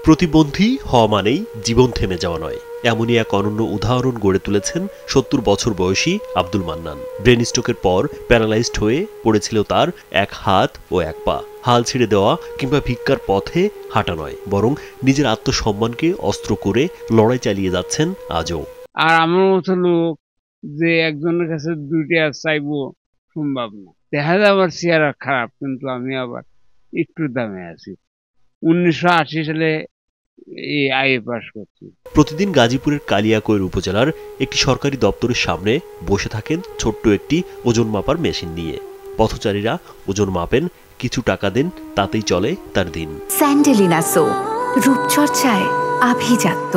প্রতিবন্ধী হওয়া মানেই জীবন থেমে যাওয়া নয়, এমনই এক অনন্য উদাহরণ গড়ে তুলেছেন ৭০ বছর বয়সী আব্দুল মান্নান। ব্রেন স্ট্রোকের পর প্যারালাইজড হয়ে পড়েছিল তার এক হাত ও এক পা। হাল ছেড়ে দেওয়া কিংবা ভিক্ষার পথে হাঁটা নয়, বরং নিজের আত্মসম্মানকে অস্ত্র করে লড়াই চালিয়ে যাচ্ছেন আজও। আর আমার মতো লোক যে একজনের কাছে দুইটা চাইবো সম্ভব না। দেখা যায় আমার চেহারা খারাপ, কিন্তু আমি আবার একটু দামে আছি। ১৯৮০ সালে এই আইএ পাস করছি। প্রতিদিন গাজীপুরের কালিয়াকৈর উপজেলার একটি সরকারি দপ্তরের সামনে বসে থাকেন ছোট্ট একটি ওজন মাপার মেশিন নিয়ে। পথচারীরা ওজন মাপেন, কিছু টাকা দেন, তাতেই চলে তার দিন। স্যান্ডেলিনা সো, রূপচর্চায় আভিজাত্য।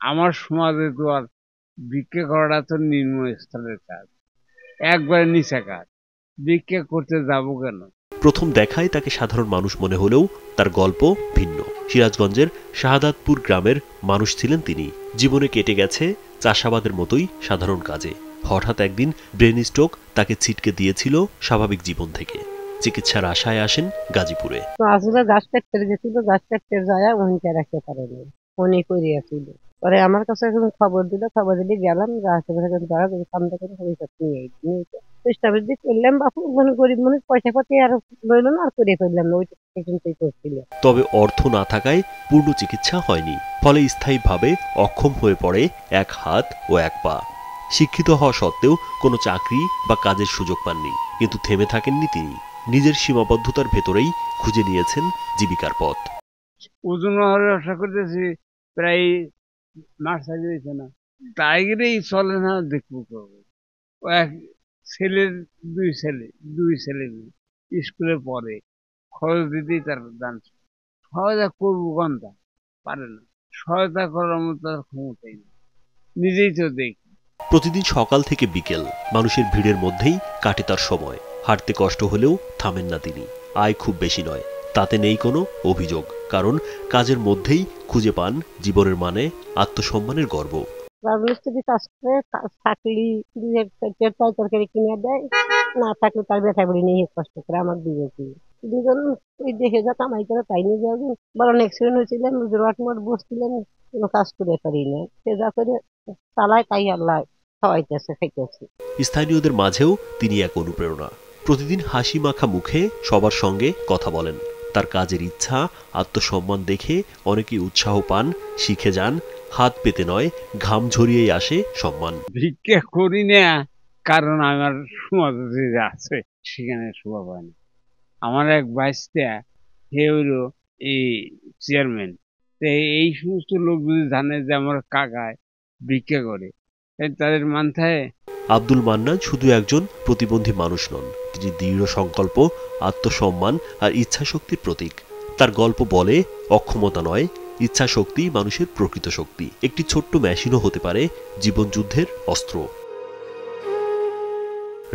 আমার সমাজে তো আর ভিক্ষা করাটা তো নিম্ন স্তরের কাজ, একবারে নিচা কাজ। ভিক্ষা করতে যাবো কেন? প্রথম দেখায় তাকে সাধারণ মানুষ মনে হলেও তার গল্প ভিন্ন। সিরাজগঞ্জের শাহাদাতপুর গ্রামের মানুষ ছিলেন তিনি। জীবনে কেটে গেছে চাষাবাদের মতোই সাধারণ কাজে। হঠাৎ একদিন ব্রেন স্ট্রোক তাকে ছিটকে দিয়েছিল স্বাভাবিক জীবন থেকে। চিকিৎসার আশায় আসেন গাজীপুরে। আসলে গাছ কাটতে গেছিল, গাছ কাটতে যায় উনি রাখতে পারেনি, উনি করিয়াছিল। পরে আমার কাছে খবর দিল, খবর দিলে গেলাম, সামনে করে নিয়ে করলাম। বাপু মানে গরিব মানুষ, পয়সা পাতি আর রইল না, আর করে ফেললাম না, ওইটা করছিল। তবে অর্থ না থাকায় পূর্ণ চিকিৎসা হয়নি, ফলে স্থায়ীভাবে অক্ষম হয়ে পড়ে এক হাত ও এক পা। শিক্ষিত হওয়া সত্ত্বেও কোনো চাকরি বা কাজের সুযোগ পাননি, কিন্তু থেমে থাকেননি তিনি। নিজের সীমাবদ্ধতার ভেতরেই খুঁজে নিয়েছেন জীবিকার পথ। ওজন আশা করতেছি প্রায় মাস হয়েছে না, তাই চলে না, দেখবো করবো। এক ছেলের দুই ছেলে স্কুলে পড়ে, খরচ দিতেই তার দান। সহায়তা করবো কোনটা, পারে না। সহায়তা করার মতো তার ক্ষমতাই নেই, নিজেই তো দেখি। প্রতিদিন সকাল থেকে বিকেল মানুষের ভিড়ের মধ্যেই কাটে তার সময়। হাঁটতে কষ্ট হলেও থামেন না তিনি। আয় খুব বেশি নয়, তাতে নেই কোনো অভিযোগ, কারণ কাজের মধ্যেই খুঁজে পান জীবনের মানে, আত্মসম্মানের গর্ব। রাজমিস্ত্রি কাজ করে, থাকলি তরকারি কিনে দেয়, না থাকলে তার ব্যথা বলি নিয়ে কষ্ট করে আমার দিয়েছি। দুজন ওই দেখে যা কামাই করে তাই নিয়ে যাবে। বড় অ্যাক্সিডেন্ট হয়েছিলেন, বসছিলেন, কোনো কাজ করে পারি না, সে যা করে চালায় তাই আল্লাহ খাওয়াইতেছে, খাইতেছে। স্থানীয়দের মাঝেও তিনি এক অনুপ্রেরণা। প্রতিদিন হাসি মাখা মুখে সবার সঙ্গে কথা বলেন। তার কাজের ইচ্ছা, আত্মসম্মান দেখে অনেকেই উৎসাহ পান, শিখে যান। হাত পেতে নয়, ঘাম ঝরিয়েই আসে সম্মান। ভিক্ষা করি না, কারণ আমার সমাজে যে আছে সেখানে শোভা পায় না। আমার এক ভাইস্তা, সে হইল এই চেয়ারম্যান। এই সমস্ত লোক যদি জানে যে আমার কাকায় ভিক্ষা করে, তাদের মানথায়। আব্দুল মান্নান শুধু একজন প্রতিবন্ধী মানুষ নন, তিনি দৃঢ় সংকল্প, আত্মসম্মান আর ইচ্ছাশক্তির প্রতীক। তার গল্প বলে, অক্ষমতা নয়, ইচ্ছাশক্তি মানুষের প্রকৃত শক্তি। একটি ছোট্ট মেশিনও হতে পারে জীবনযুদ্ধের অস্ত্র।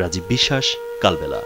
রাজীব বিশ্বাস, কালবেলা।